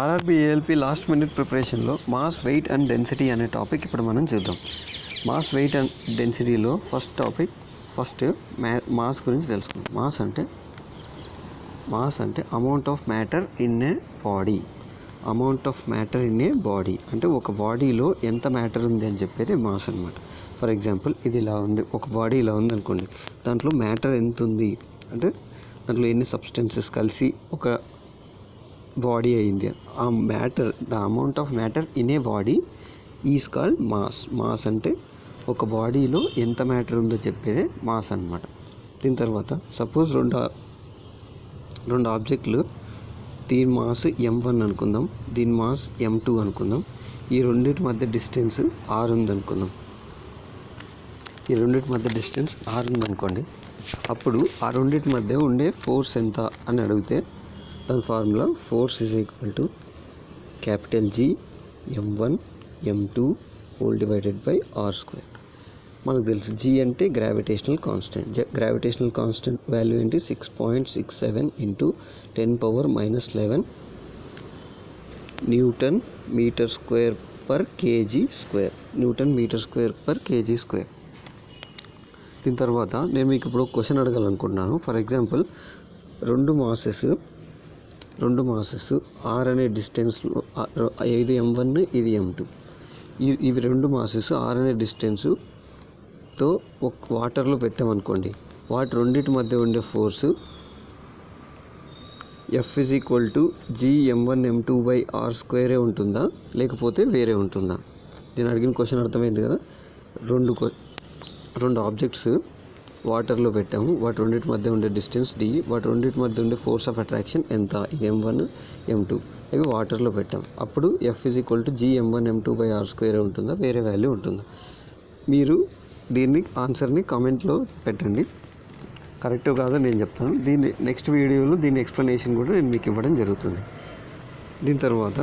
RRB ALP last minute ప్రిపరేషన్లో mass weight and density అనే topic ఇప్పుడు మనం చూద్దాం. మాస్ వెయిట్ అండ్ డెన్సిటీలో ఫస్ట్ మాస్ గురించి తెలుసుకుందాం. మాస్ అంటే amount of matter in a body. అంటే ఒక బాడీలో ఎంత మ్యాటర్ ఉంది అని చెప్పేది మాస్ అనమాట. ఫర్ ఎగ్జాంపుల్ ఇది ఇలా ఉంది, ఒక బాడీ ఇలా ఉంది అనుకోండి, దాంట్లో మ్యాటర్ ఎంత ఉంది అంటే దాంట్లో ఎన్ని సబ్స్టెన్సెస్ కలిసి ఒక బాడీ అయింది. ఆ matter, the amount of matter in a body is called mass. Mass అంటే ఒక బాడీలో ఎంత మ్యాటర్ ఉందో చెప్పేదే మాస్ అన్నమాట. దీని తర్వాత సపోజ్ రెండు ఆబ్జెక్టులు, దీని మాస్ m1 అనుకుందాం, దీని మాస్ m2 అనుకుందాం. ఈ రెండింటి మధ్య డిస్టెన్స్ r ఉందనుకుందాం. అప్పుడు ఆ రెండింటి మధ్య ఉండే ఫోర్స్ ఎంత అని అడిగితే దాని formula force is equal to G m1 m2 whole divided by r². మనకు తెలుసు G అంటే గ్రావిటేషనల్ కాన్స్టెంట్ వాల్యూ ఏంటి 6.67 into 10⁻⁻11 newton metre square per KG square. దీని తర్వాత నేను మీకు ఇప్పుడు క్వశ్చన్ అడగాలనుకుంటున్నాను. ఫర్ ఎగ్జాంపుల్ రెండు మాసెస్ r అనే డిస్టెన్స్లో, ఇది m1 ఇది m2, ఇవి రెండు మాసెస్ r అనే డిస్టెన్స్తో వాటర్లో పెట్టామనుకోండి, వాటి రెండింటి మధ్య ఉండే force F is equal to G m1 m2 by r² ఉంటుందా లేకపోతే వేరే ఉంటుందా? నేను అడిగిన క్వశ్చన్ అర్థమైంది కదా. రెండు ఆబ్జెక్ట్స్ వాటర్లో పెట్టాము, వాటి రెండింటి మధ్య ఉండే డిస్టెన్స్ d, వాటి రెండింటి మధ్య ఉండే ఫోర్స్ ఆఫ్ అట్రాక్షన్ ఎంత, m1 m2, అవి వాటర్లో పెట్టాము. అప్పుడు F is equal to G m1 m2 by r² ఉంటుందా వేరే వాల్యూ ఉంటుందా? మీరు ఆన్సర్ని కామెంట్లో పెట్టండి. కరెక్ట్ కాదో నేను చెప్తాను. నెక్స్ట్ వీడియోలో దీని ఎక్స్ప్లెనేషన్ కూడా నేను మీకు ఇవ్వడం జరుగుతుంది. దీని తర్వాత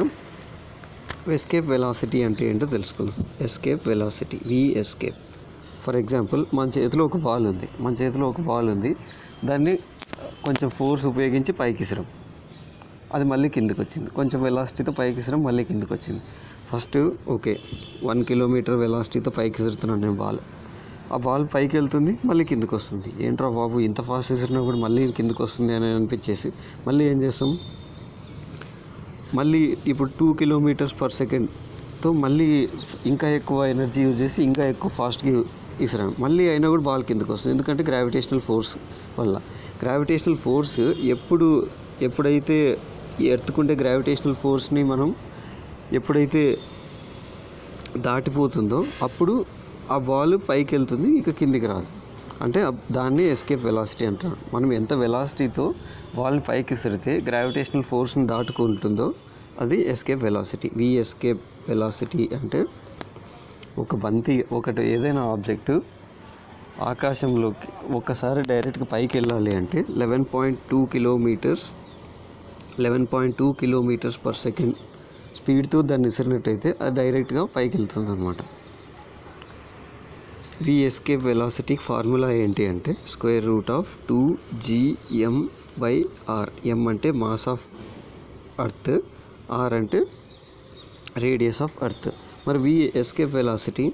ఎస్కేప్ వెలాసిటీ అంటే ఏంటో తెలుసుకుందాం. Escape velocity V escape. For example మన చేతిలో ఒక బాల్ ఉంది, దాన్ని కొంచెం ఫోర్స్ ఉపయోగించి పైకి ఇసిరాం, అది మళ్ళీ కిందకి వచ్చింది. కొంచెం వెలాసిటీతో పైకి ఇసిరాం, మళ్ళీ కిందకి వచ్చింది. ఫస్ట్ 1 కిలోమీటర్ వెలాసిటీతో పైకి ఇసురుతున్నాను నేను ఆ బాల్ పైకి వెళ్తుంది, మళ్ళీ కిందకి వస్తుంది. ఏంట్రా బాబు ఇంత ఫాస్ట్ ఇసిరినా కూడా మళ్ళీ కిందకి వస్తుంది అని అనిపించేసి మళ్ళీ ఏం చేస్తాం, మళ్ళీ ఇప్పుడు 2 కిలోమీటర్స్ పర్ సెకండ్తో మళ్ళీ ఇంకా ఎక్కువ ఎనర్జీ యూజ్ చేసి ఇంకా ఎక్కువ ఫాస్ట్గా ఇసిరాం, మళ్ళీ అయినా కూడా బాల్ కిందకి వస్తుంది. ఎందుకంటే గ్రావిటేషనల్ ఫోర్స్ వల్ల. గ్రావిటేషనల్ ఫోర్స్ ఎప్పుడైతే ఎర్త్కుంటే గ్రావిటేషనల్ ఫోర్స్ని మనం ఎప్పుడైతే దాటిపోతుందో అప్పుడు ఆ బాల్ పైకి వెళ్తుంది, ఇక కిందికి రాదు. అంటే దాన్ని ఎస్కేప్ వెలాసిటీ అంటారు. మనం ఎంత వెలాసిటీతో బాల్ని పైకి ఇసిరితే గ్రావిటేషనల్ ఫోర్స్ని దాటుకుంటుందో అది escape velocity. V escape velocity అంటే ఒకటి ఏదైనా ఆబ్జెక్టు ఆకాశంలోకి ఒక్కసారి డైరెక్ట్గా పైకి వెళ్ళాలి అంటే 11.2 కిలోమీటర్స్ పర్ సెకండ్ స్పీడ్తో దాన్ని ఇసిరినట్టయితే అది డైరెక్ట్గా పైకి వెళ్తుంది అనమాట. V ఎస్కేప్ వెలాసిటీకి ఫార్ములా ఏంటి అంటే √2gm/r. m అంటే మాస్ ఆఫ్ ఎర్త్, r అంటే రేడియస్ ఆఫ్ ఎర్త్. మరి V escape velocity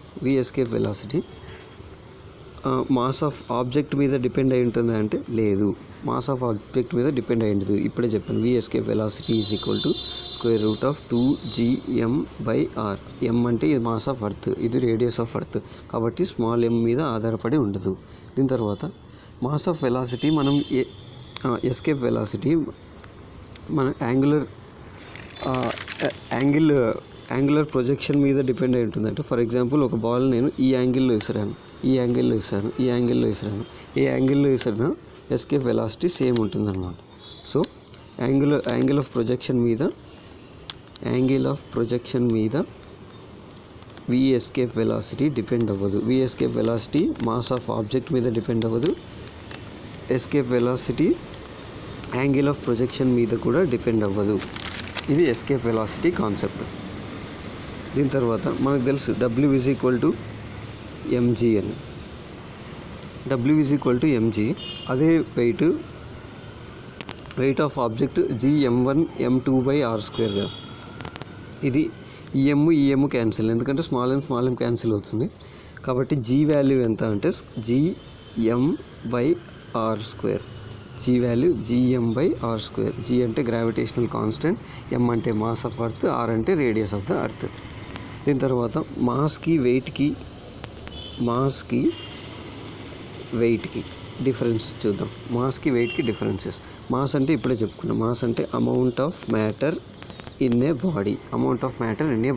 mass of object మీద డిపెండ్ అయి ఉంటుందా అంటే లేదు, మాస్ ఆఫ్ ఆబ్జెక్ట్ మీద డిపెండ్ అయి ఉండదు. ఇప్పుడే చెప్పాను, V escape velocity is equal to √2gm/r. m అంటే ఇది మాస్ ఆఫ్ ఎర్త్, ఇది రేడియస్ ఆఫ్ ఎర్త్, కాబట్టి స్మాల్ m మీద ఆధారపడి ఉండదు. దీని తర్వాత మాస్ ఆఫ్ వెలాసిటీ మనం ఎస్కేప్ వెలాసిటీ మన యాంగులర్ ప్రొజెక్షన్ మీద డిపెండ్ అయి ఉంటుంది. అంటే ఫర్ ఎగ్జాంపుల్ ఒక బాల్ నేను ఈ యాంగిల్లో ఇసిరాను, ఏ యాంగిల్లో ఇసిరినా ఎస్కేప్ వెలాసిటీ సేమ్ ఉంటుంది అనమాట. సో యాంగిల్ ఆఫ్ ప్రొజెక్షన్ మీద V ఎస్కేప్ వెలాసిటీ డిపెండ్ అవ్వదు. V escape velocity mass of object మీద డిపెండ్ అవ్వదు. Escape velocity angle of projection మీద కూడా డిపెండ్ అవ్వదు. ఇది ఎస్కేప్ వెలాసిటీ కాన్సెప్ట్. దీని తర్వాత మనకు తెలుసు W is equal to mg అని. W is equal to mg. అదే weight weight of object gm1 m2/r² కదా. ఇది ఈఎం క్యాన్సిల్, ఎందుకంటే స్మాల్ m క్యాన్సిల్ అవుతుంది. కాబట్టి జీ వాల్యూ ఎంత అంటే gm/r². G value gm/r². G అంటే గ్రావిటేషనల్ కాన్స్టెంట్, ఎం అంటే మాస్ ఆఫ్ అర్త్, ఆర్ అంటే రేడియస్ ఆఫ్ ద అర్త్. దీని తర్వాత మాస్కి వెయిట్కి డిఫరెన్సెస్ చూద్దాం. మాస్కి వెయిట్కి డిఫరెన్సెస్. మాస్ అంటే ఇప్పుడే చెప్పుకున్నాం. మాస్ అంటే amount of matter in a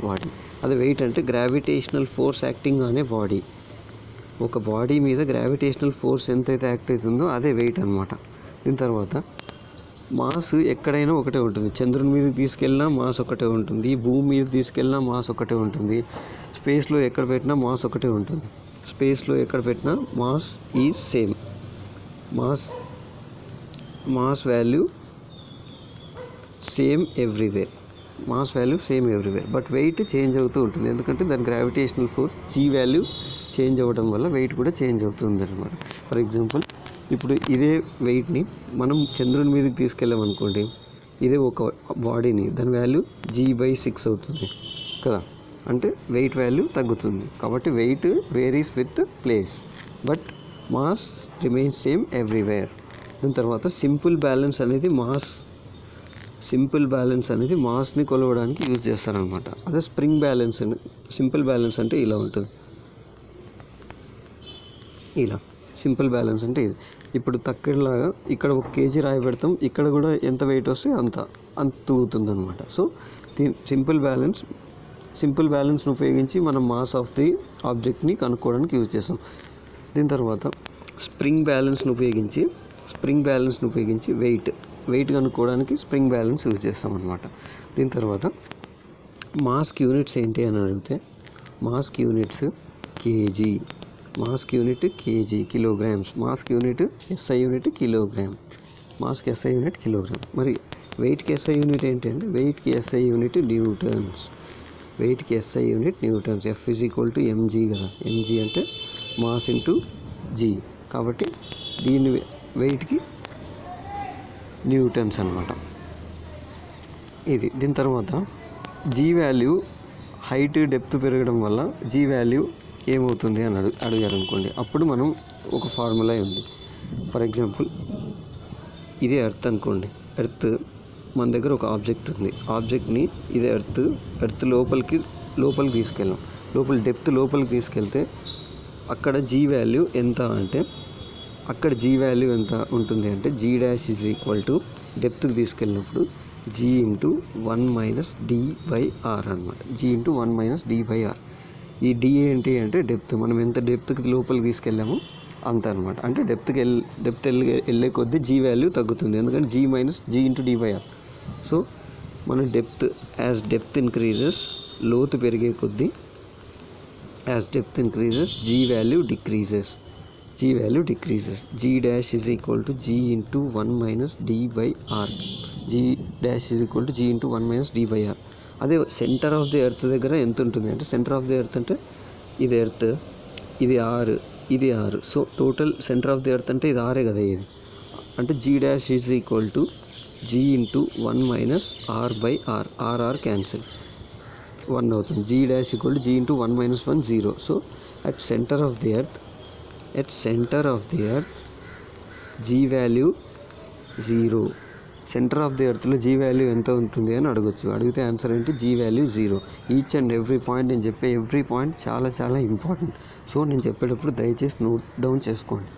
body. అదే వెయిట్ అంటే gravitational force acting on a body. ఒక బాడీ మీద గ్రావిటేషనల్ ఫోర్స్ ఎంతైతే యాక్ట్ అవుతుందో అదే వెయిట్ అనమాట. దీని తర్వాత మాస్ ఎక్కడైనా ఒకటే ఉంటుంది. చంద్రుని మీదకి తీసుకెళ్ళినా మాస్ ఒకటే ఉంటుంది, భూమి మీద తీసుకెళ్ళినా మాస్ ఒకటే ఉంటుంది, స్పేస్లో ఎక్కడ పెట్టినా మాస్ ఒకటే ఉంటుంది. స్పేస్లో ఎక్కడ పెట్టినా mass is same. Mass value same everywhere. But weight change అవుతూ ఉంటుంది, ఎందుకంటే దాని gravitational force G value change అవ్వడం వల్ల వెయిట్ కూడా చేంజ్ అవుతుంది అనమాట. ఫర్ ఎగ్జాంపుల్, ఇప్పుడు ఇదే వెయిట్ని మనం చంద్రుని మీదకి తీసుకెళ్ళామనుకోండి, ఇదే ఒక బాడీని, దాని వాల్యూ g/6 అవుతుంది కదా. అంటే వెయిట్ వాల్యూ తగ్గుతుంది. కాబట్టి weight varies with place, but mass remains same everywhere. దాని తర్వాత సింపుల్ బ్యాలెన్స్ అనేది మాస్ని కొలవడానికి యూజ్ చేస్తారనమాట. అదే స్ప్రింగ్ బ్యాలెన్స్. సింపుల్ బ్యాలెన్స్ అంటే ఇలా ఉంటుంది. సింపుల్ బ్యాలెన్స్ అంటే ఇది. ఇప్పుడు తక్కెడలాగా ఇక్కడ 1 kg రాయి పెడతాం, ఇక్కడ కూడా ఎంత వెయిట్ వస్తే అంత తూగుతుంది అనమాట. సో సింపుల్ బ్యాలెన్స్ని ఉపయోగించి మనం మాస్ ఆఫ్ ది ఆబ్జెక్ట్ని కనుక్కోవడానికి యూజ్ చేస్తాం. దీని తర్వాత స్ప్రింగ్ బ్యాలెన్స్ని ఉపయోగించి వెయిట్ కనుక్కోవడానికి స్ప్రింగ్ బ్యాలెన్స్ యూజ్ చేస్తాం అనమాట. దీని తర్వాత మాస్కి యూనిట్స్ ఏంటి అని అడిగితే, మాస్కి యూనిట్స్ కేజీ, కిలోగ్రామ్స్. మాస్కి యూనిట్ SI యూనిట్ కిలోగ్రామ్. మరి వెయిట్కి SI యూనిట్ ఏంటంటే, వెయిట్కి SI unit newtons. F = mg కదా. mg అంటే మాస్ ఇంటూ జీ, కాబట్టి దీని వెయిట్కి న్యూటన్స్ అనమాట. ఇది. దీని తర్వాత జీ వాల్యూ హైట్ డెప్త్ పెరగడం వల్ల జీ వాల్యూ ఏమవుతుంది అని అడిగారు అనుకోండి, అప్పుడు మనం ఒక ఫార్ములా ఉంది. ఫర్ ఎగ్జాంపుల్, ఇదే ఎర్త్ అనుకోండి. ఎర్త్ మన దగ్గర ఒక ఆబ్జెక్ట్ ఉంది. ఆబ్జెక్ట్ని ఇదే ఎర్త్ లోపలికి తీసుకెళ్ళాం. డెప్త్ లోపలికి తీసుకెళ్తే అక్కడ జీ వాల్యూ ఎంత అంటే, ఉంటుంది అంటే g' = డెప్త్కి తీసుకెళ్ళినప్పుడు g/1 - d/r అనమాట. g/1 - d/r. ఈ d ఏంటి అంటే డెప్త్. మనం ఎంత డెప్త్కి లోపలికి తీసుకెళ్ళామో అంత అనమాట. అంటే డెప్త్ వెళ్ళే కొద్దీ జీ వాల్యూ తగ్గుతుంది, ఎందుకంటే g/d/r. సో మన డెప్త్ ఇంక్రీజెస్, లోతు పెరిగే కొద్దీ G value decreases. g' = g/1 - d/r. అదే సెంటర్ ఆఫ్ ది ఎర్త్ దగ్గర ఎంత ఉంటుంది అంటే, సెంటర్ ఆఫ్ ది ఎర్త్ అంటే ఇది ఎర్త్, ఇది r, ఇది r. So total centre of the earth అంటే ఇది r కదా. ఇది అంటే g' = g/1 - r/r. r cancel, 1 అవుతుంది. g' = g/1 - 1 0. So at center of the earth G value 0. Center of the ఎర్త్లో జీ వాల్యూ ఎంత ఉంటుంది అని అడిగితే ఆన్సర్ ఏంటి? G value 0. Each and every point, నేను చెప్పే ఎవ్రీ పాయింట్ చాలా చాలా ఇంపార్టెంట్. సో నేను చెప్పేటప్పుడు దయచేసి నోట్ డౌన్ చేసుకోండి.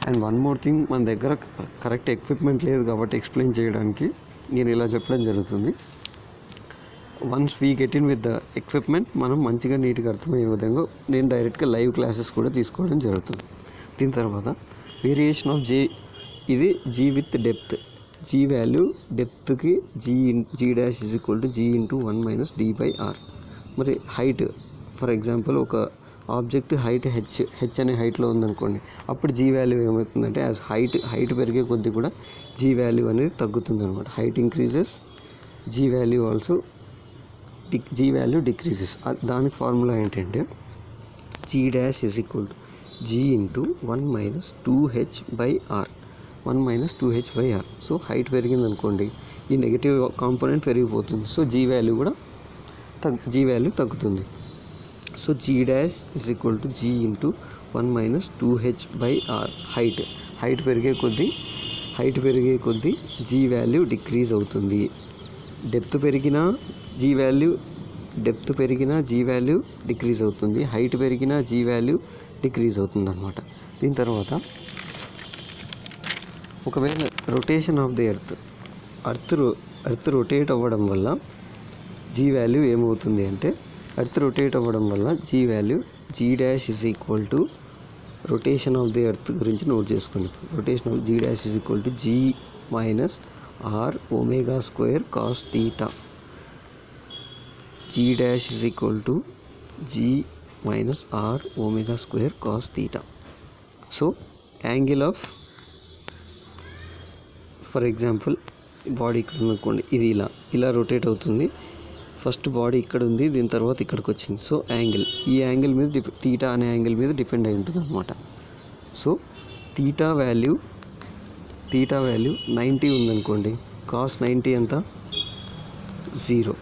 అండ్ వన్ మోర్ థింగ్, మన దగ్గర కరెక్ట్ ఎక్విప్మెంట్ లేదు కాబట్టి ఎక్స్ప్లెయిన్ చేయడానికి నేను ఇలా చెప్పడం జరుగుతుంది. Once we get in with the equipment, మనం మంచిగా నీట్గా అర్థమయ్యే విధంగా నేను డైరెక్ట్గా లైవ్ క్లాసెస్ కూడా తీసుకోవడం జరుగుతుంది. దీని తర్వాత వేరియేషన్ ఆఫ్ జే, ఇది G with depth. G value డెప్త్కి g' = g/1 - d/r. మరి హైట్, ఫర్ ఎగ్జాంపుల్ ఒక ఆబ్జెక్ట్ హైట్ హెచ్ అనే హైట్లో ఉందనుకోండి, అప్పుడు జీ వాల్యూ ఏమవుతుందంటే, యాజ్ హైట్ పెరిగే కొద్దీ కూడా జీ వాల్యూ అనేది తగ్గుతుంది అనమాట. Height increases, G value decreases. దానికి ఫార్ములా ఏంటంటే, g' = g/1 - 2h/r. 1 - 2h/r. So height పెరిగింది అనుకోండి, ఈ నెగిటివ్ కాంపోనెంట్ పెరిగిపోతుంది. సో జీ వాల్యూ కూడా తగ్గుతుంది. So g' is equal to g into 1 - 2h/r. Height పెరిగే కొద్దీ g వాల్యూ డిక్రీజ్ అవుతుంది. డెప్త్ పెరిగినా g వాల్యూ డిక్రీజ్ అవుతుంది. హైట్ పెరిగినా g వాల్యూ డిక్రీజ్ అవుతుంది అన్నమాట. దీని తర్వాత ఒకవేళ rotation of the earth rotate అవ్వడం వల్ల g వాల్యూ ఏమవుతుంది అంటే, ఎర్త్ రొటేట్ అవ్వడం వల్ల g value g' is equal to rotation of the earth గురించి నోట్ చేసుకోండి. Rotation of g' is equal to g minus r omega square cos theta. g' is equal to g minus r omega square cos theta. So angle of, for example body ఇక్కడ ఉందనుకోండి, ఇది ఇలా rotate అవుతుంది. First body ఇక్కడ ఉంది, దీని తర్వాత ఇక్కడికి వచ్చింది. సో ఈ యాంగిల్ మీద తీటా అనే యాంగిల్ మీద డిపెండ్ అయి ఉంటుంది అనమాట. సో తీటా వాల్యూ 90 ఉందనుకోండి, కాస్ 90 ఎంత? 0.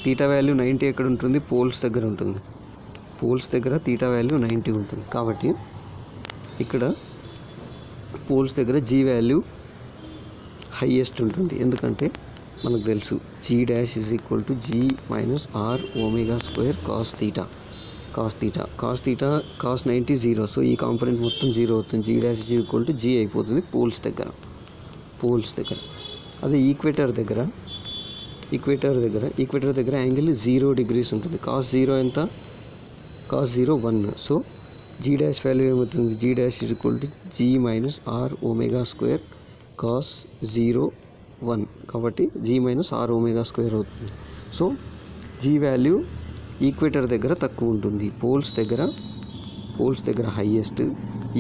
తీటా వాల్యూ 90 ఎక్కడ ఉంటుంది? పోల్స్ దగ్గర ఉంటుంది. పోల్స్ దగ్గర తీటా వాల్యూ 90 ఉంటుంది. కాబట్టి ఇక్కడ పోల్స్ దగ్గర g వాల్యూ హైయెస్ట్ ఉంటుంది. ఎందుకంటే మనకు తెలుసు g' is equal to g minus r omega square cos theta. cos 90 0. So ఈ కాంపోనెంట్ మొత్తం 0 అవుతుంది. g' is equal to g అయిపోతుంది పోల్స్ దగ్గర. అదే ఈక్వేటర్ దగ్గర యాంగిల్ 0 degrees ఉంటుంది. cos 0 ఎంత? cos 0 1. సో g' వాల్యూ ఏమవుతుంది? g' is equal to g minus r omega square cos 0 1. కాబట్టి g minus r omega square అవుతుంది. సో g వాల్యూ ఈక్వేటర్ దగ్గర తక్కువ ఉంటుంది. పోల్స్ దగ్గర హైయెస్ట్,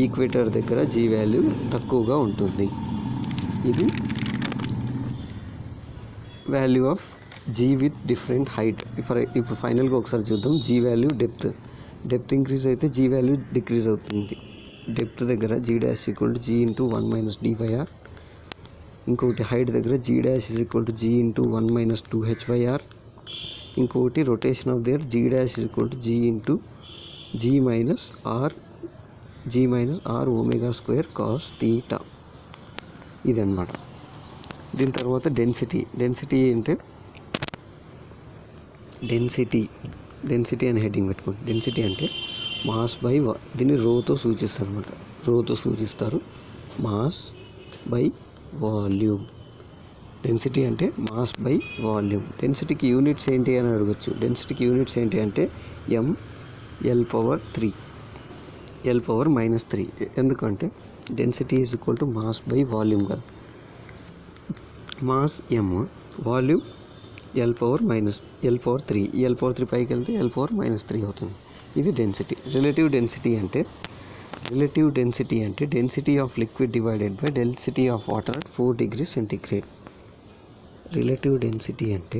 ఈక్వేటర్ దగ్గర g వాల్యూ తక్కువగా ఉంటుంది. ఇది value of g with different height. ఇప్పుడు ఫైనల్గా ఒకసారి చూద్దాం. g వాల్యూ డెప్త్ ఇంక్రీజ్ అయితే g వాల్యూ డిక్రీజ్ అవుతుంది. డెప్త్ దగ్గర g' equal to g into 1 - d/r. ఇంకొకటి హైట్ దగ్గర g' is equal to g into 1 - 2h/r. ఇంకొకటి rotation of their g' is equal to g into g minus r omega square cos theta. ఇదన్నమాట. దీని తర్వాత density అంటే density అని heading పెట్టుకోండి. Density అంటే మాస్ బై దీన్ని రోతో సూచిస్తారు. Mass by volume. డెన్సిటీ అంటే మాస్ బై వాల్యూమ్. డెన్సిటీకి యూనిట్స్ ఏంటి అని అడగచ్చు. డెన్సిటీకి యూనిట్స్ ఏంటి అంటే L/3 L/-3. ఎందుకంటే density is equal to mass by volume కదా. Mass m, volume L/-3. L/3 పైకి వెళ్తే L/-3 అవుతుంది. ఇది డెన్సిటీ. రిలేటివ్ డెన్సిటీ అంటే density of liquid divided by density of water at 4 degrees centigrade. Relative density అంటే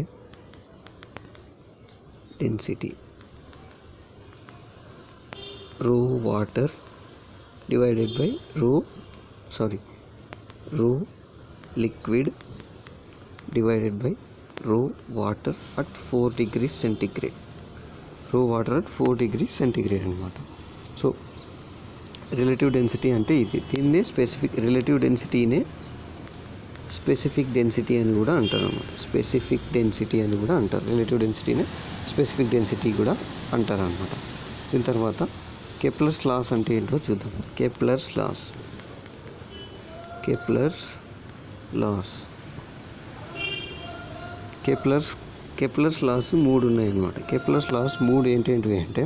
rho water divided by rho liquid divided by rho water at 4 degrees centigrade. Rho water at 4 degrees centigrade అనమాట. So relative density అంటే ఇది. దీన్నే relative డెన్సిటీనే specific density అని కూడా అంటారు అన్నమాట. Relative డెన్సిటీనే specific density కూడా అంటారు అన్నమాట. దీని తర్వాత కెప్లర్స్ లాస్ అంటే ఏంటో చూద్దాం. కెప్లర్స్ లాస్ 3 ఉన్నాయన్నమాట. కెప్లర్స్ లాస్ 3 ఏంటేంటివి అంటే,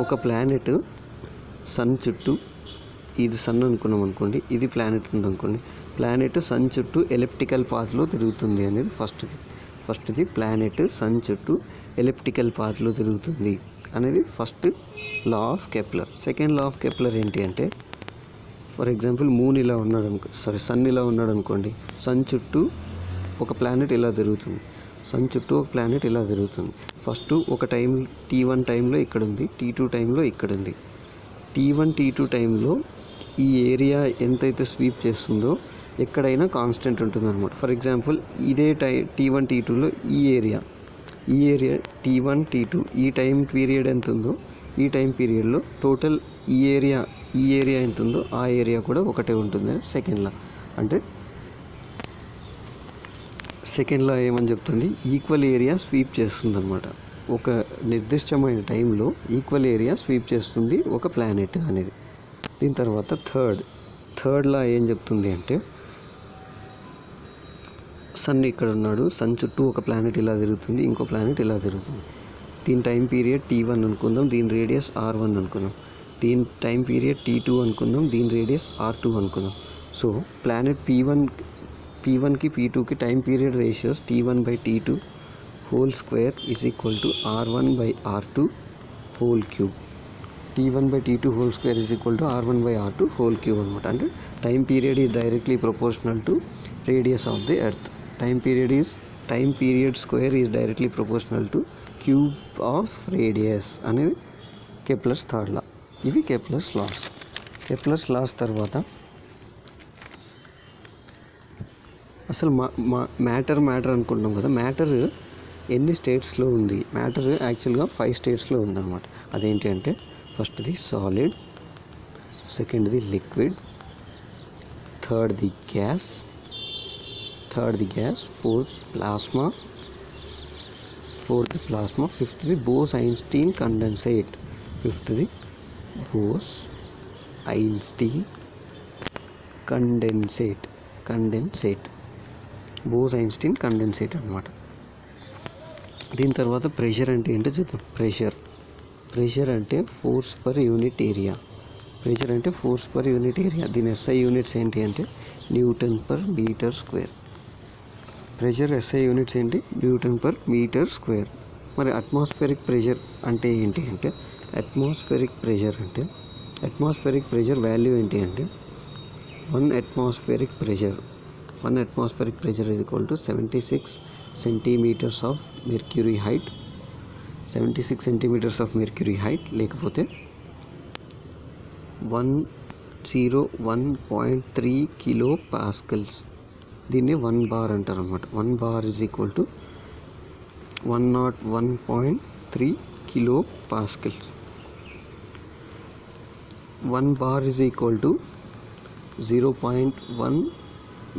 ఒక ప్లానెట్ సన్ చుట్టూ, ఇది సన్ అనుకున్నాం అనుకోండి, ఇది ప్లానెట్ ఉందనుకోండి, ప్లానెట్ సన్ చుట్టూ ఎలిప్టికల్ పాత్లో తిరుగుతుంది అనేది ఫస్ట్ది. ప్లానెట్ సన్ చుట్టూ ఎలిప్టికల్ పాత్లో తిరుగుతుంది అనేది first law of Kepler. Second law of Kepler ఏంటి అంటే, ఫర్ ఎగ్జాంపుల్ సన్ ఇలా ఉన్నాడు అనుకోండి, సన్ చుట్టూ ఒక ప్లానెట్ ఇలా తిరుగుతుంది. ఫస్ట్ ఒక T1 టైంలో ఇక్కడ ఉంది, T2 టైంలో ఇక్కడ ఉంది. T1 T2 టైంలో ఈ ఏరియా ఎంతైతే స్వీప్ చేస్తుందో ఎక్కడైనా కాన్స్టెంట్ ఉంటుంది అనమాట. ఫర్ ఎగ్జాంపుల్ ఇదే T1 T2లో ఈ ఏరియా T1 T2 ఈ టైం పీరియడ్ ఎంత ఉందో ఈ టైం పీరియడ్లో టోటల్ ఈ ఏరియా ఎంత ఉందో ఆ ఏరియా కూడా ఒకటే ఉంటుంది సెకండ్లో. అంటే సెకండ్లో ఏమని చెప్తుంది, ఈక్వల్ ఏరియా స్వీప్ చేస్తుంది అనమాట. ఒక నిర్దిష్టమైన టైంలో ఈక్వల్ ఏరియా స్వీప్ చేస్తుంది ఒక ప్లానెట్ అనేది. దీని తర్వాత థర్డ్లా ఏం చెప్తుంది అంటే, సన్ ఇక్కడ ఉన్నాడు, సన్ చుట్టూ ఒక ప్లానెట్ ఇలా తిరుగుతుంది, ఇంకో ప్లానెట్ ఇలా తిరుగుతుంది. దీని టైం పీరియడ్ T1 అనుకుందాం, దీని రేడియస్ R1 అనుకుందాం. దీని టైం పీరియడ్ T2 అనుకుందాం, దీని రేడియస్ R2 అనుకుందాం. సో ప్లానెట్ P1కి P2కి time period ratios T1/T2 whole square is equal to R1/R2 whole cube. T1/T2 whole square is equal to R1/R2 whole cube అనమాట. అంటే time period is directly proportional to radius of the earth. Time period square is directly proportional to cube of radius అనేది Kepler's third law. ఇవి Kepler's loss. తర్వాత అసలు matter అనుకుంటున్నాం కదా, matter ఎన్ని స్టేట్స్లో ఉంది? మ్యాటర్ యాక్చువల్గా 5 స్టేట్స్లో ఉందన్నమాట. అదేంటి అంటే, ఫస్ట్ది సాలిడ్, సెకండ్ది లిక్విడ్, థర్డ్ది గ్యాస్, ఫోర్త్ ప్లాస్మా, ఫిఫ్త్ది బోస్-ఐన్స్టీన్ కండెన్సేట్, బోస్-ఐన్స్టీన్ కండెన్సేట్ అనమాట. దీని తర్వాత ప్రెషర్ అంటే ఏంటో చూద్దాం. ప్రెషర్ అంటే ఫోర్స్ పర్ యూనిట్ ఏరియా. దీని SI యూనిట్స్ ఏంటి అంటే Nm/m². ప్రెషర్ SI యూనిట్స్ ఏంటి? Nm/m². మరి అట్మాస్ఫియరిక్ ప్రెషర్ అంటే ఏంటి అంటే, అట్మాస్ఫియరిక్ ప్రెషర్ వాల్యూ ఏంటి అంటే, 1 atmospheric pressure is equal to 76 centimeters of mercury height, లేకపోతే 101.3 కిలో పాస్కల్స్. దీన్ని 1 బార్ అంటారు అనమాట. 1 bar is equal to 101.3 kilo Pascal's. 1 bar is equal to 0.1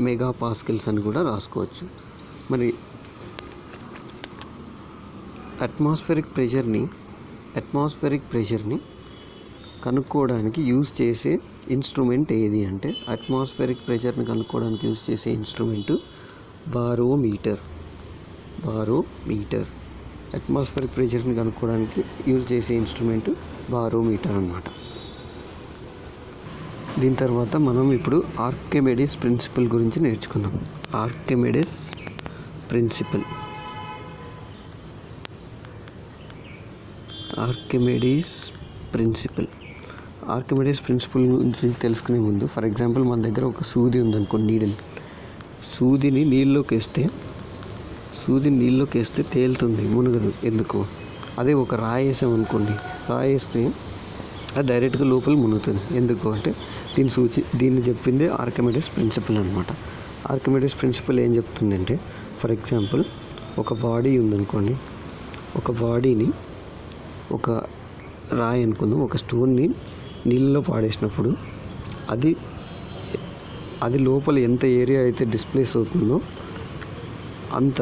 mega Pascal's అని కూడా రాసుకోవచ్చు. మరి అట్మాస్ఫియరిక్ ప్రెషర్ని కనుక్కోవడానికి యూజ్ చేసే ఇన్స్ట్రుమెంట్ ఏది అంటే, అట్మాస్ఫియరిక్ ప్రెషర్ని కనుక్కోవడానికి యూజ్ చేసే ఇన్స్ట్రుమెంట్ బారోమీటర్. అట్మాస్ఫియరిక్ ప్రెషర్ని కనుక్కోవడానికి యూజ్ చేసే ఇన్స్ట్రుమెంట్ బారోమీటర్ అన్నమాట. దీని తర్వాత మనం ఇప్పుడు ఆర్కిమెడిస్ ప్రిన్సిపల్ గురించి నేర్చుకుందాం. ఆర్కిమెడిస్ ప్రిన్సిపల్ గురించి తెలుసుకునే ముందు, ఫర్ ఎగ్జాంపుల్ మన దగ్గర ఒక సూది ఉందనుకోండి, నీడిల్. సూదిని నీళ్ళలోకి వేస్తే తేలుతుంది, మునగదు. ఎందుకు? అదే ఒక రాయి వేసామనుకోండి, రాయి వేస్తే అది డైరెక్ట్గా లోపల మునుగుతుంది. ఎందుకు అంటే, దీన్ని చెప్పింది ఆర్కిమెడిస్ ప్రిన్సిపల్ అనమాట. ఆర్కిమెడిస్ ప్రిన్సిపల్ ఏం చెప్తుందంటే, ఫర్ ఎగ్జాంపుల్ ఒక బాడీ ఉందనుకోండి, ఒక బాడీని ఒక రాయి అనుకుందాం, ఒక స్టోన్ని నీళ్ళలో పాడేసినప్పుడు అది లోపల ఎంత ఏరియా అయితే డిస్ప్లేస్ అవుతుందో అంత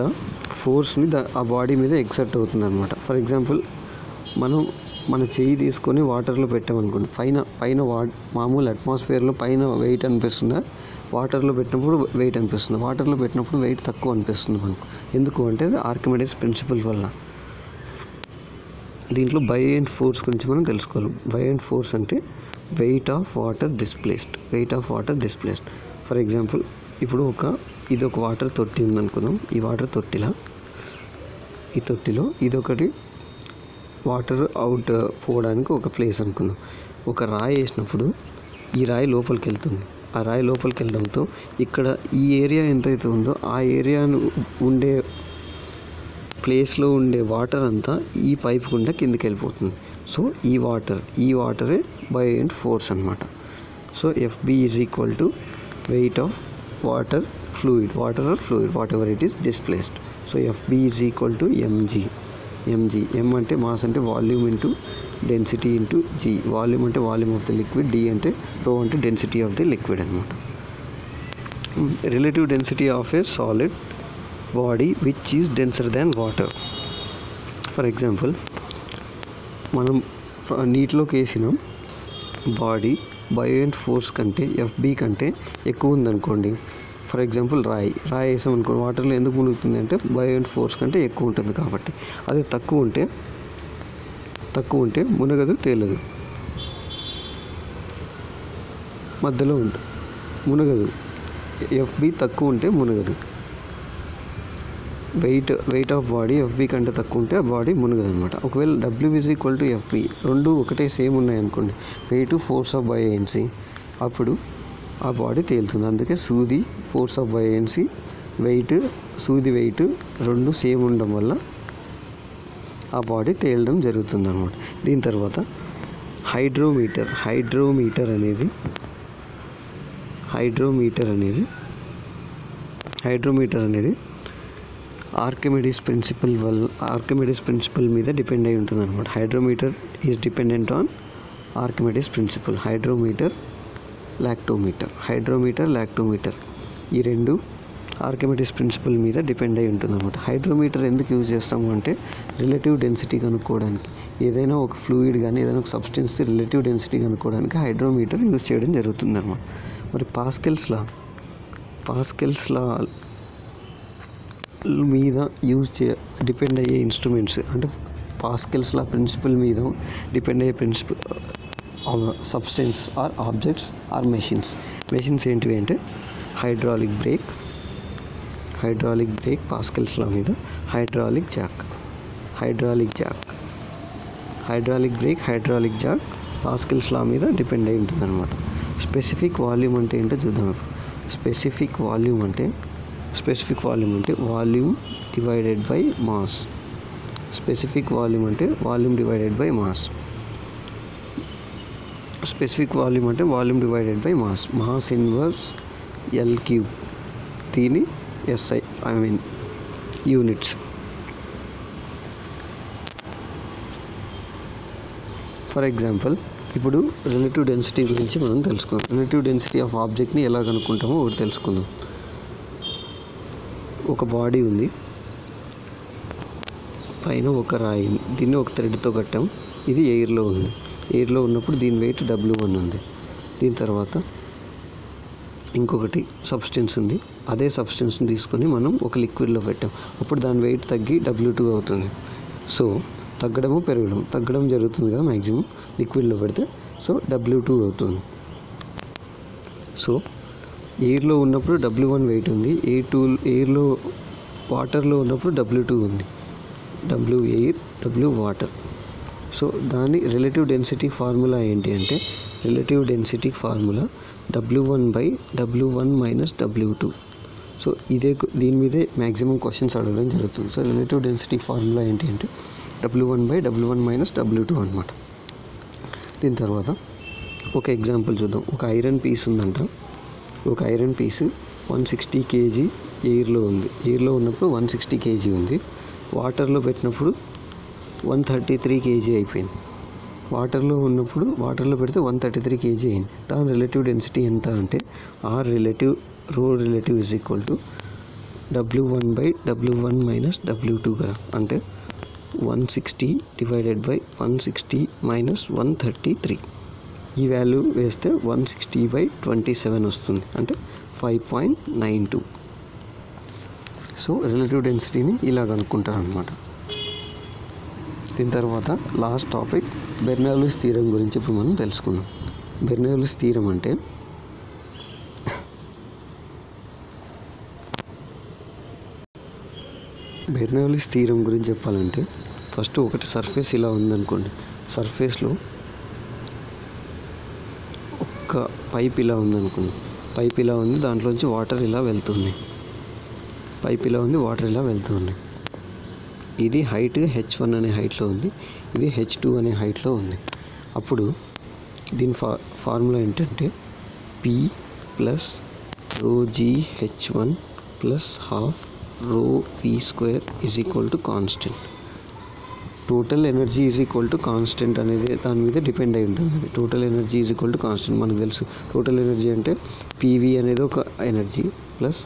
ఫోర్స్ని ఆ బాడీ మీద ఎక్సర్ట్ అవుతుంది అనమాట. ఫర్ ఎగ్జాంపుల్ మన చెయ్యి తీసుకొని వాటర్లో పెట్టామనుకోండి, పైన మామూలు అట్మాస్ఫియర్లో పైన వెయిట్ అనిపిస్తుందా, వాటర్లో పెట్టినప్పుడు వెయిట్ అనిపిస్తుంది. వాటర్లో పెట్టినప్పుడు వెయిట్ తక్కువ అనిపిస్తుంది మనకు. ఎందుకు అంటే అది ఆర్కిమెడిస్ ప్రిన్సిపల్ వల్ల. దీంట్లో బయోయెంట్ ఫోర్స్ గురించి మనం తెలుసుకోవాలి. బయోయెంట్ ఫోర్స్ అంటే weight of water displaced. For example ఇప్పుడు ఇది ఒక వాటర్ తొట్టి ఉందనుకుందాం. ఈ వాటర్ తొట్టిలో ఇదొకటి వాటర్ అవుట్ పోవడానికి ఒక ప్లేస్ అనుకుందాం. ఒక రాయి వేసినప్పుడు ఈ రాయి లోపలికి వెళ్తుంది. ఆ రాయి లోపలికి వెళ్ళడంతో ఇక్కడ ఈ ఏరియా ఎంతైతే ఉందో ఆ ఏరియాను ఉండే ప్లేస్లో ఉండే వాటర్ అంతా ఈ పైప్ గుండా కిందికి వెళ్ళిపోతుంది. సో ఈ వాటరే బయోయెంట్ ఫోర్స్ అనమాట. So FB is equal to weight of water or fluid whatever it is displaced. So FB is equal to mg. M అంటే మాస్ అంటే volume into density into g. Volume అంటే volume of the liquid, d అంటే rho అంటే density of the liquid అనమాట. Relative density of a solid body which is denser than water. For example, మనం నీటిలోకి వేసిన body buoyant force కంటే FB కంటే ఎక్కువ ఉందనుకోండి. ఫర్ ఎగ్జాంపుల్ రాయి వేసాం అనుకోండి, వాటర్లో ఎందుకు మునుగుతుంది అంటే బయోయింట్ ఫోర్స్ కంటే ఎక్కువ ఉంటుంది కాబట్టి. అదే తక్కువ ఉంటే మునగదు, తేలదు, మధ్యలో మునగదు. FB తక్కువ ఉంటే మునగదు. వెయిట్ ఆఫ్ బాడీ FB కంటే తక్కువ ఉంటే ఆ బాడీ మునగదు అనమాట. ఒకవేళ W is equal to FB, రెండు ఒకటే సేమ్ ఉన్నాయి అనుకోండి, వెయిట్ ఫోర్స్ ఆఫ్ బయోయెన్సీ, అప్పుడు ఆ బాడీ తేలుతుంది. అందుకే సూది ఫోర్స్ ఆఫ్ బయోయెన్సీ, సూది వెయిట్ రెండు సేమ్ ఉండడం వల్ల ఆ బాడీ తేలడం జరుగుతుంది అనమాట. దీని తర్వాత హైడ్రోమీటర్ అనేది ఆర్కిమిడీస్ ప్రిన్సిపల్ మీద డిపెండ్ అయి ఉంటుంది అనమాట. Hydrometer is dependent on Archimedes principle. Hydrometer lactometer ఈ రెండు ఆర్కిమిడీస్ ప్రిన్సిపల్ మీద డిపెండ్ అయి ఉంటుంది అనమాట. హైడ్రోమీటర్ ఎందుకు యూజ్ చేస్తాము అంటే రిలేటివ్ డెన్సిటీ కనుక్కోవడానికి. ఏదైనా ఒక ఫ్లూయిడ్ కానీ ఏదైనా ఒక సబ్స్టెన్స్ రిలేటివ్ డెన్సిటీ కనుక్కోవడానికి హైడ్రోమీటర్ యూజ్ చేయడం జరుగుతుంది అనమాట. మరి పాస్కల్స్ లా మీద డిపెండ్ అయ్యే ఇన్స్ట్రుమెంట్స్ అంటే పాస్కల్స్ లా ప్రిన్సిపల్ మీద డిపెండ్ అయ్యే substance or objects or machines ఏంటివి అంటే హైడ్రాలిక్ బ్రేక్ పాస్కల్స్ లా మీద, హైడ్రాలిక్ జాక్ పాస్కల్స్ లా మీద డిపెండ్ అయి ఉంటుంది అనమాట. స్పెసిఫిక్ వాల్యూమ్ అంటే ఏంటో చూద్దాం. స్పెసిఫిక్ వాల్యూమ్ అంటే volume divided by mass. Specific volume అంటే volume divided by mass. Mass inverse L3. దీని SI యూనిట్స్. ఫర్ ఎగ్జాంపుల్, ఇప్పుడు రిలేటివ్ డెన్సిటీ గురించి మనం తెలుసుకుందాం. రిలేటివ్ డెన్సిటీ ఆఫ్ ఆబ్జెక్ట్ని ఎలా కనుక్కుంటామో ఒకటి తెలుసుకుందాం. ఒక బాడీ ఉంది, పైన ఒక రాయి ఉంది, దీన్ని ఒక థ్రెడ్తో కట్టాం. ఇది ఎయిర్లో ఉంది. ఎయిర్లో ఉన్నప్పుడు దీని వెయిట్ W1 ఉంది. దీని తర్వాత ఇంకొకటి సబ్స్టెన్స్ ఉంది. అదే సబ్స్టెన్స్ని తీసుకొని మనం ఒక లిక్విడ్లో పెట్టాం. అప్పుడు దాని వెయిట్ తగ్గి W2 అవుతుంది. సో తగ్గడం జరుగుతుంది కదా మ్యాక్సిమం లిక్విడ్లో పెడితే. సో W2 అవుతుంది. సో ఎయిర్లో ఉన్నప్పుడు W1 వెయిట్ ఉంది, ఎయిర్లో వాటర్లో ఉన్నప్పుడు W2 ఉంది. W air, W water. So దాని రిలేటివ్ డెన్సిటీ ఫార్ములా ఏంటి అంటే W1 మైనస్ W2. సో దీని మీదే మ్యాక్సిమం క్వశ్చన్స్ అడగడం జరుగుతుంది. సో రిలేటివ్ డెన్సిటీ ఫార్ములా ఏంటి అంటే W1 మైనస్ W2 అనమాట. దీని తర్వాత ఒక ఎగ్జాంపుల్ చూద్దాం. ఒక ఐరన్ పీస్ ఉందంట. ఒక ఐరన్ పీస్ 160 kg ఎయిర్లో ఉంది. ఎయిర్లో ఉన్నప్పుడు 160 kg ఉంది. వాటర్లో పెట్టినప్పుడు 133 kg అయిపోయింది. వాటర్లో పెడితే 133 kg అయింది. దాని రిలేటివ్ డెన్సిటీ ఎంత అంటే రో relative is equal to W1 minus W2 కదా. అంటే 160 డివైడెడ్ బై 160 మైనస్ 133. ఈ వాల్యూ వేస్తే 160/27 వస్తుంది. అంటే 5.92. సో రిలేటివ్ డెన్సిటీని ఇలా కనుక్కుంటారు అనమాట. దీని తర్వాత లాస్ట్ టాపిక్ బెర్నౌల్లీస్ థీరం గురించి ఇప్పుడు మనం తెలుసుకుందాం. బెర్నౌల్లీస్ థీరం అంటే బెర్నౌల్లీస్ థీరం గురించి చెప్పాలంటే ఫస్ట్ ఒకటి సర్ఫేస్ ఇలా ఉందనుకోండి. సర్ఫేస్లో ఒక పైప్ ఇలా ఉందనుకోండి. పైప్ ఇలా ఉంది, దాంట్లోంచి వాటర్ ఇలా వెళ్తుంది. ఇది హైట్ H1 అనే హైట్లో ఉంది, ఇది H2 అనే హైట్లో ఉంది. అప్పుడు దీని ఫార్ములా ఏంటంటే P plus rho G H1 plus half rho V square is equal to constant. Total energy is equal to constant అనేది దాని మీద డిపెండ్ అయి ఉంటుంది. అది total energy is equal to constant మనకు తెలుసు. టోటల్ ఎనర్జీ అంటే పీవీ అనేది ఒక ఎనర్జీ ప్లస్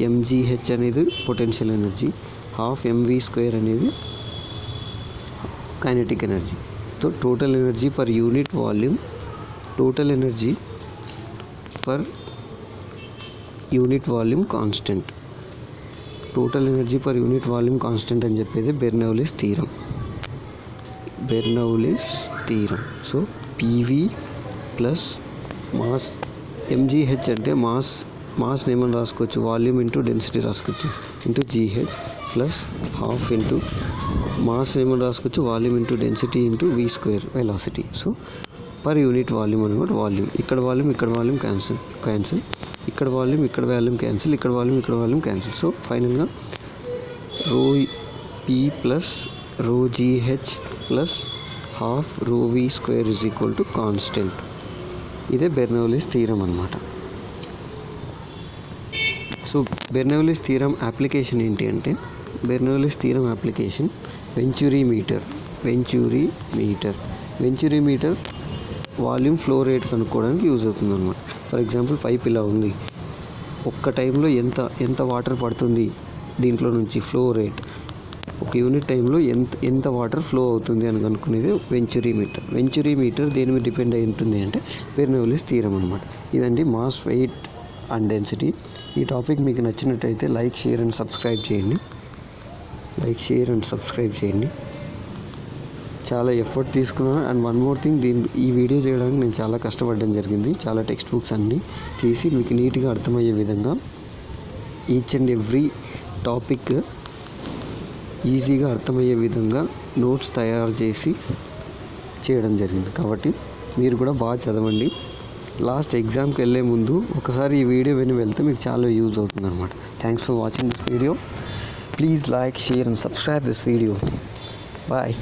ఎంజీహెచ్ అనేది potential energy, half MV square అనేది kinetic energy. So total energy per unit volume, total energy per unit volume constant, total energy per unit volume constant అని చెప్పేది Bernoulli's theorem. So PV plus mass, MGH అంటే మాస్ని ఏమని రాసుకోవచ్చు, volume into density రాసుకోవచ్చు, into GH plus half into mass ఏమని రాసుకోవచ్చు, volume into density into V square velocity. So per unit volume అనమాట. ఇక్కడ వాల్యూమ్ క్యాన్సిల్, ఇక్కడ వాల్యూమ్ క్యాన్సిల్, ఇక్కడ వాల్యూమ్ క్యాన్సిల్. సో ఫైనల్గా rho P plus rho GH plus half rho V square is equal to constant. ఇదే Bernoulli's theorem అనమాట. So Bernoulli's theorem application ఏంటి అంటే, Bernoulli's theorem application venturi meter volume flow rate కనుక్కోవడానికి use అవుతుంది అనమాట. For example pipe ఇలా ఉంది, ఒక్క టైంలో ఎంత వాటర్ పడుతుంది దీంట్లో నుంచి, ఫ్లో రేట్ ఒక యూనిట్ టైంలో ఎంత వాటర్ ఫ్లో అవుతుంది అని కనుక్కునేది వెంచురీ మీటర్ దేని మీద డిపెండ్ అయి ఉంటుంది అంటే బెర్నౌలీస్ థీరం అనమాట. ఇదండి మాస్, వెయిట్ అండ్ డెన్సిటీ. ఈ టాపిక్ మీకు నచ్చినట్టయితే లైక్, షేర్ అండ్ సబ్స్క్రైబ్ చేయండి. చాలా ఎఫర్ట్ తీసుకున్నాను. అండ్ వన్ మోర్ థింగ్, ఈ వీడియో చేయడానికి నేను చాలా కష్టపడడం జరిగింది. చాలా టెక్స్ట్ బుక్స్ అన్నీ తీసి మీకు నీట్గా అర్థమయ్యే విధంగా ఈచ్ అండ్ ఎవ్రీ టాపిక్ ఈజీగా అర్థమయ్యే విధంగా నోట్స్ తయారు చేసి చేయడం జరిగింది. కాబట్టి మీరు కూడా బాగా చదవండి. లాస్ట్ ఎగ్జామ్కి వెళ్ళే ముందు ఒకసారి ఈ వీడియో విని వెళ్తే మీకు చాలా యూజ్ అవుతుంది అనమాట. Thanks for watching this video. Please like, share and subscribe this video. Bye.